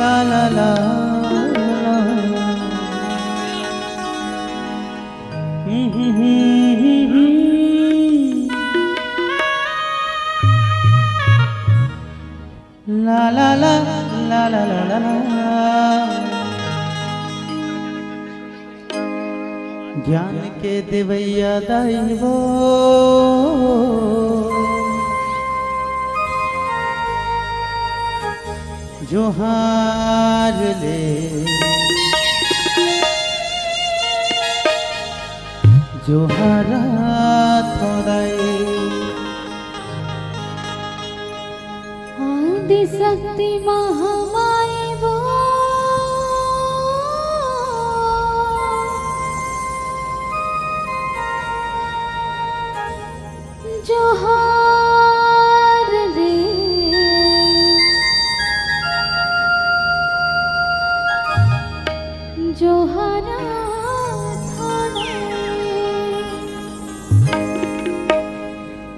ला ला ला ला ला ला ला ला ला ला ला। ज्ञान के देवैया दाइबो जोहार ले जोहारा थोड़ाई आदि शक्ति महामाई वो जोहार ले जोहारा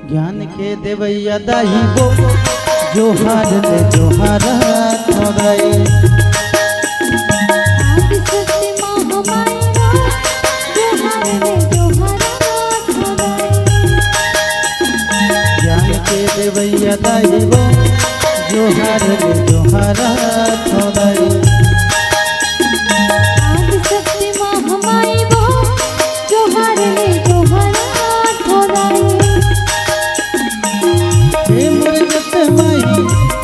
ज्ञान के देवैया दाइबो जोहार ले जोहारा थोड़ाई आदि शक्ति महामाई वो जोहार ले जोहारा थोड़ाई। ज्ञान के देवैया दाइबो जोहार ले जोहारा थोड़ाई आदि शक्ति महामाई वो जोहार ले जोहारा थोड़ाई। हे मोर जत माई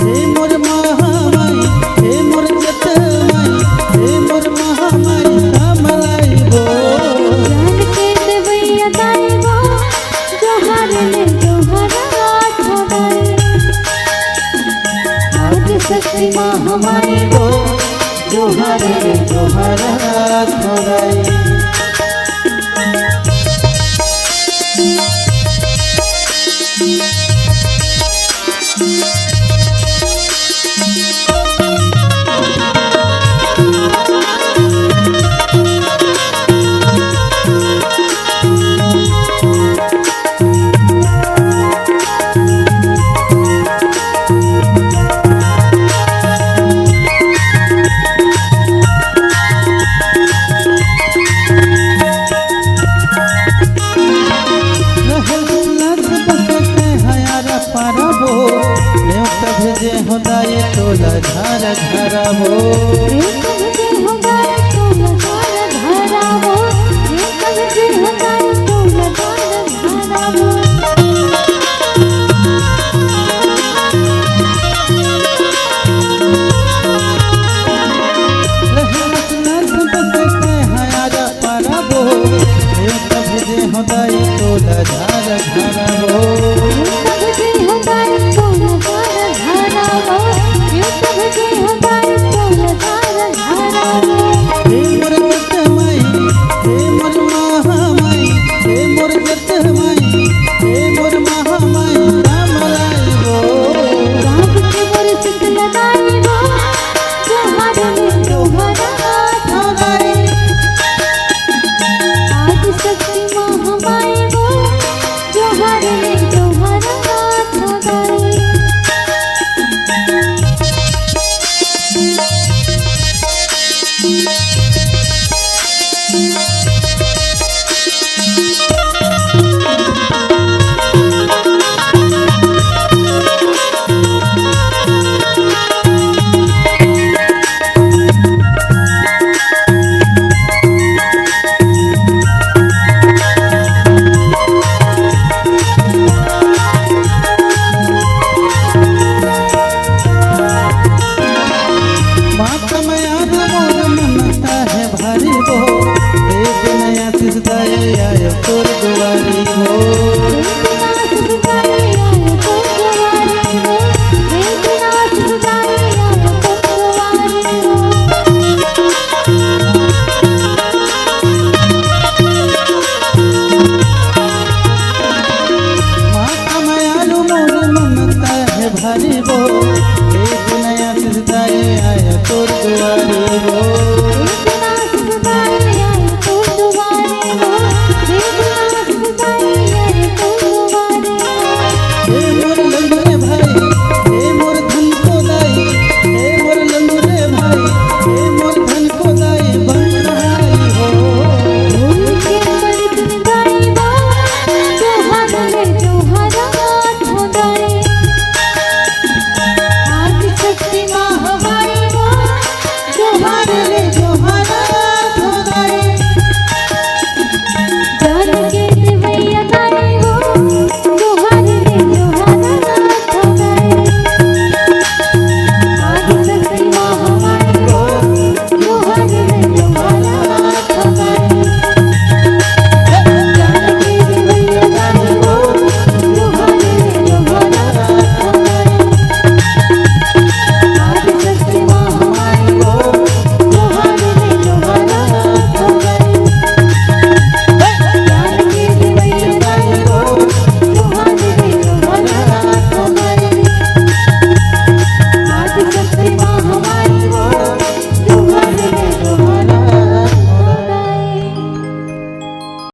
हे मोर महामाई हे मोर जत माई हे मोर महामाई रामलाई गो ज्ञान के देवैया दाइबो जोहार ले जोहारा थोड़ाई। आदि शक्ति महामाई गो जोहार ले जोहारा थोड़ाई भेजे होदाए तोला धार धरावो कबजे होगाए तो लधार धरावो कबजे होगाए तो लधार धरावो। भेजे होदाए तोला धार धरावो कबजे होगाए तो लधार धरावो कबजे होगाए तो लधार धरावो। हे मोर जत माई हे मोर महामाई हे मोर जत माई हे मोर महामाई रामलाई गो बाप के मोर शीतल दाइबो जोहार ले जोहारा थोड़ाई। आदि शक्ति महामाई वो जोहार ले जोहारा थोड़ाई। भारी बो देख नया सिद्धाय आयो तोर